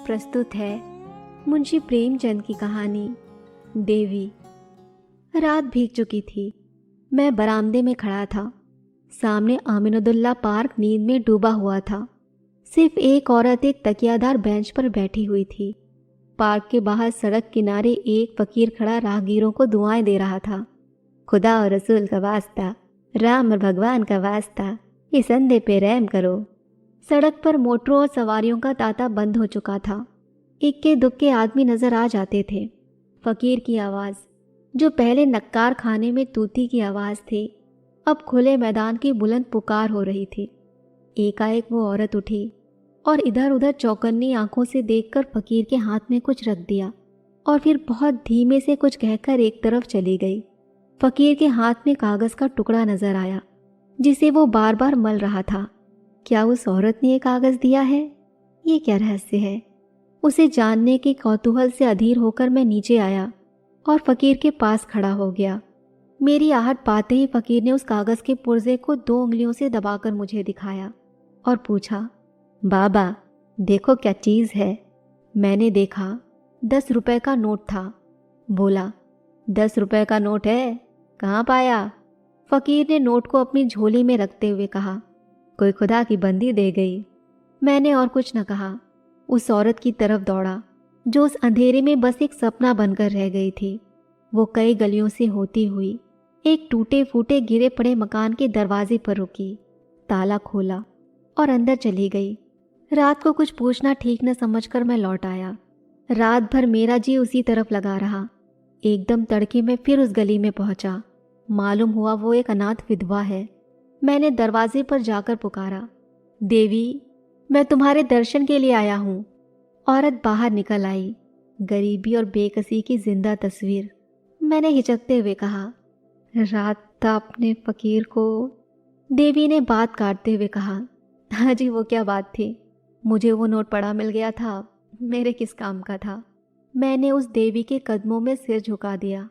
प्रस्तुत है मुंशी प्रेमचंद की कहानी देवी। रात भीग चुकी थी। मैं बरामदे में खड़ा था। सामने आमिनुद्दौला पार्क नींद में डूबा हुआ था। सिर्फ एक औरत एक तकियादार बेंच पर बैठी हुई थी। पार्क के बाहर सड़क किनारे एक फकीर खड़ा राहगीरों को दुआएं दे रहा था। खुदा और रसूल का वास्ता, राम और भगवान का वास्ता, इस अंधे पे रहम करो। सड़क पर मोटरों और सवारियों का तांता बंद हो चुका था। इक्के दुक्के आदमी नजर आ जाते थे। फकीर की आवाज़, जो पहले नक्कार खाने में तूती की आवाज़ थी, अब खुले मैदान की बुलंद पुकार हो रही थी। एकाएक वो औरत उठी और इधर उधर चौकन्नी आंखों से देखकर फकीर के हाथ में कुछ रख दिया और फिर बहुत धीमे से कुछ कहकर एक तरफ चली गई। फकीर के हाथ में कागज़ का टुकड़ा नजर आया जिसे वो बार बार मल रहा था। क्या उस औरत ने ये कागज़ दिया है? ये क्या रहस्य है? उसे जानने के कौतूहल से अधीर होकर मैं नीचे आया और फकीर के पास खड़ा हो गया। मेरी आहट पाते ही फकीर ने उस कागज़ के पुर्जे को 2 उंगलियों से दबाकर मुझे दिखाया और पूछा, बाबा देखो क्या चीज़ है। मैंने देखा 10 रुपए का नोट था। बोला, 10 रुपए का नोट है? कहाँ पाया? फकीर ने नोट को अपनी झोली में रखते हुए कहा, कोई खुदा की बंदी दे गई। मैंने और कुछ न कहा। उस औरत की तरफ दौड़ा जो उस अंधेरे में बस एक सपना बनकर रह गई थी। वो कई गलियों से होती हुई एक टूटे फूटे गिरे पड़े मकान के दरवाजे पर रुकी, ताला खोला और अंदर चली गई। रात को कुछ पूछना ठीक न समझकर मैं लौट आया। रात भर मेरा जी उसी तरफ लगा रहा। एकदम तड़के में फिर उस गली में पहुंचा। मालूम हुआ वो एक अनाथ विधवा है। मैंने दरवाजे पर जाकर पुकारा, देवी मैं तुम्हारे दर्शन के लिए आया हूँ। औरत बाहर निकल आई, गरीबी और बेकसी की जिंदा तस्वीर। मैंने हिचकते हुए कहा, रात आपने फकीर को। देवी ने बात काटते हुए कहा, हाँ जी वो क्या बात थी, मुझे वो नोट पड़ा मिल गया था, मेरे किस काम का था। मैंने उस देवी के कदमों में सिर झुका दिया।